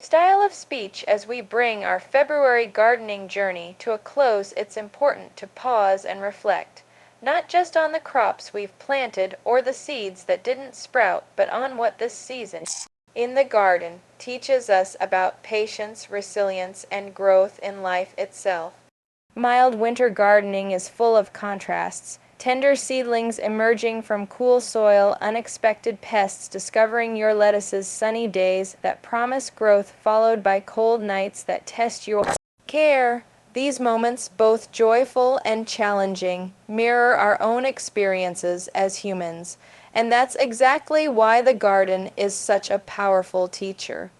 Style of speech. As we bring our February gardening journey to a close, it's important to pause and reflect, not just on the crops we've planted or the seeds that didn't sprout, but on what this season in the garden teaches us about patience, resilience, and growth in life itself. Mild winter gardening is full of contrasts. Tender seedlings emerging from cool soil, unexpected pests discovering your lettuce's sunny days that promise growth, followed by cold nights that test your care. These moments, both joyful and challenging, mirror our own experiences as humans, and that's exactly why the garden is such a powerful teacher.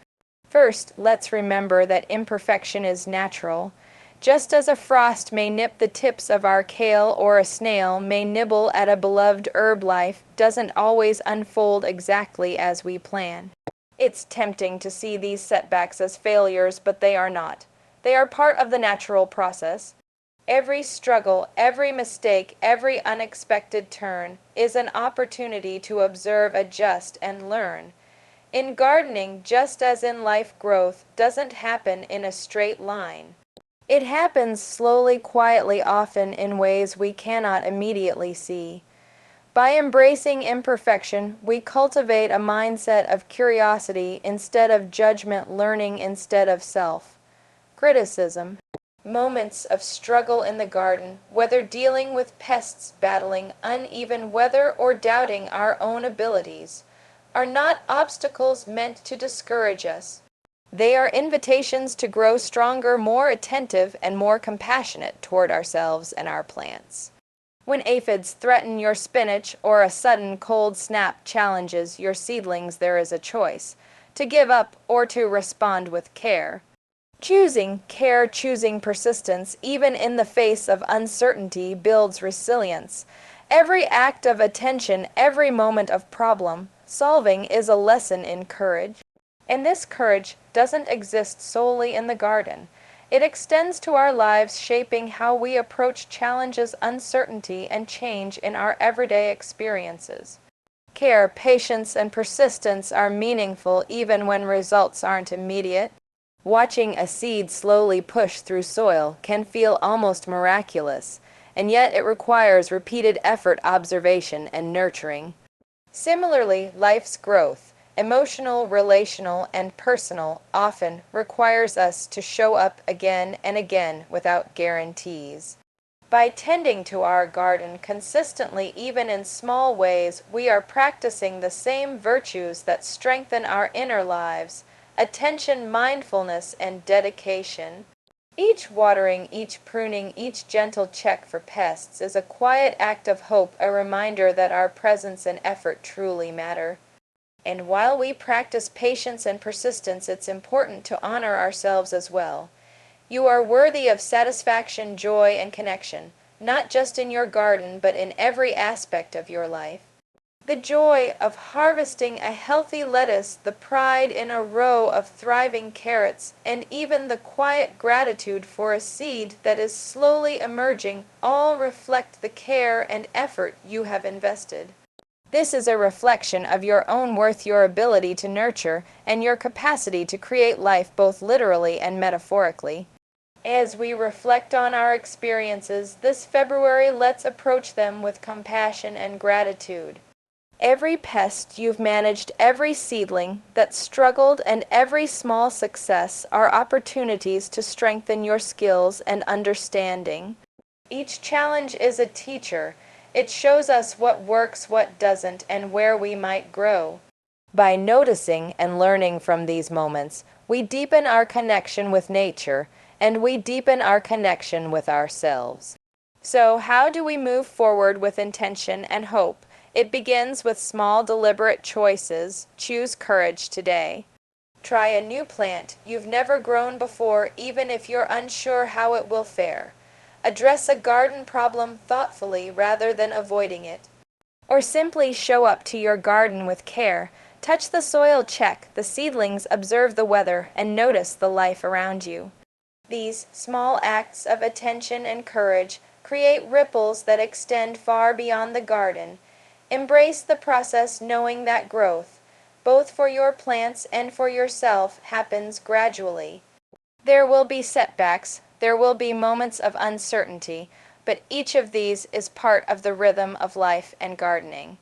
First, let's remember that imperfection is natural. Just as a frost may nip the tips of our kale or a snail may nibble at a beloved herb, life doesn't always unfold exactly as we plan. It's tempting to see these setbacks as failures, but they are not. They are part of the natural process. Every struggle, every mistake, every unexpected turn is an opportunity to observe, adjust, and learn. In gardening, just as in life, growth doesn't happen in a straight line. It happens slowly, quietly, often in ways we cannot immediately see. By embracing imperfection, we cultivate a mindset of curiosity instead of judgment, learning instead of self-criticism. Moments of struggle in the garden, whether dealing with pests, battling uneven weather, or doubting our own abilities, are not obstacles meant to discourage us. They are invitations to grow stronger, more attentive, and more compassionate toward ourselves and our plants. When aphids threaten your spinach or a sudden cold snap challenges your seedlings, there is a choice: to give up or to respond with care. Choosing care, choosing persistence, even in the face of uncertainty, builds resilience. Every act of attention, every moment of problem solving is a lesson in courage. And this courage doesn't exist solely in the garden. It extends to our lives, shaping how we approach challenges, uncertainty, and change in our everyday experiences. Care, patience, and persistence are meaningful even when results aren't immediate. Watching a seed slowly push through soil can feel almost miraculous, and yet it requires repeated effort, observation, and nurturing. Similarly, life's growth, emotional, relational, and personal, often requires us to show up again and again without guarantees. By tending to our garden consistently, even in small ways, we are practicing the same virtues that strengthen our inner lives: attention, mindfulness, and dedication. Each watering, each pruning, each gentle check for pests is a quiet act of hope, a reminder that our presence and effort truly matter. And while we practice patience and persistence, it's important to honor ourselves as well. You are worthy of satisfaction, joy, and connection, not just in your garden, but in every aspect of your life. The joy of harvesting a healthy lettuce, the pride in a row of thriving carrots, and even the quiet gratitude for a seed that is slowly emerging all reflect the care and effort you have invested. This is a reflection of your own worth, your ability to nurture, and your capacity to create life both literally and metaphorically. As we reflect on our experiences this February, let's approach them with compassion and gratitude. Every pest you've managed, every seedling that struggled, and every small success are opportunities to strengthen your skills and understanding. Each challenge is a teacher. It shows us what works, what doesn't, and where we might grow. By noticing and learning from these moments, we deepen our connection with nature, and we deepen our connection with ourselves. So, how do we move forward with intention and hope? It begins with small, deliberate choices. Choose courage today. Try a new plant you've never grown before, even if you're unsure how it will fare. Address a garden problem thoughtfully rather than avoiding it. Or simply show up to your garden with care. Touch the soil, check the seedlings, observe the weather, and notice the life around you. These small acts of attention and courage create ripples that extend far beyond the garden. Embrace the process, knowing that growth, both for your plants and for yourself, happens gradually. There will be setbacks, there will be moments of uncertainty, but each of these is part of the rhythm of life and gardening.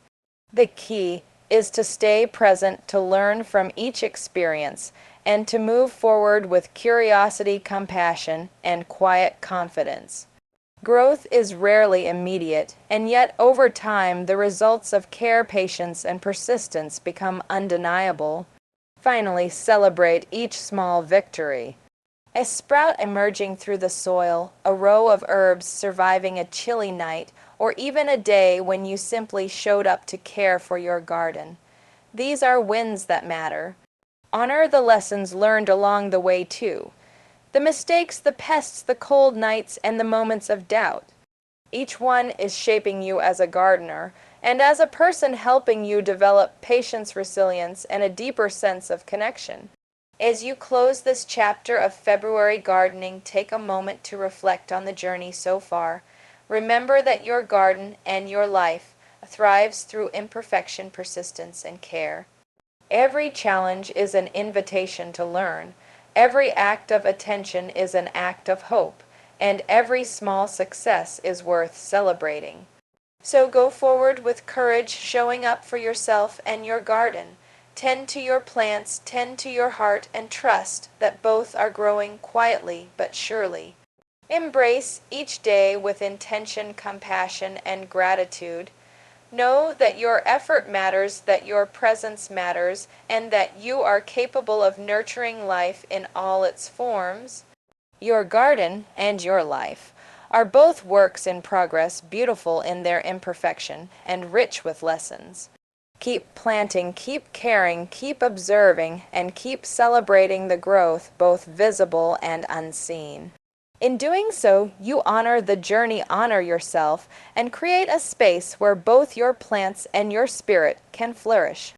The key is to stay present, to learn from each experience, and to move forward with curiosity, compassion, and quiet confidence. Growth is rarely immediate, and yet over time the results of care, patience, and persistence become undeniable. Finally, celebrate each small victory. A sprout emerging through the soil, a row of herbs surviving a chilly night, or even a day when you simply showed up to care for your garden. These are wins that matter. Honor the lessons learned along the way, too. The mistakes, the pests, the cold nights, and the moments of doubt. Each one is shaping you as a gardener, and as a person helping you develop patience, resilience, and a deeper sense of connection. As you close this chapter of February gardening, take a moment to reflect on the journey so far. Remember that your garden and your life thrives through imperfection, persistence, and care. Every challenge is an invitation to learn. Every act of attention is an act of hope, and every small success is worth celebrating. So go forward with courage, showing up for yourself and your garden. Tend to your plants, tend to your heart, and trust that both are growing quietly but surely. Embrace each day with intention, compassion, and gratitude. Know that your effort matters, that your presence matters, and that you are capable of nurturing life in all its forms. Your garden and your life are both works in progress, beautiful in their imperfection, and rich with lessons. Keep planting, keep caring, keep observing, and keep celebrating the growth, both visible and unseen. In doing so, you honor the journey, honor yourself, and create a space where both your plants and your spirit can flourish.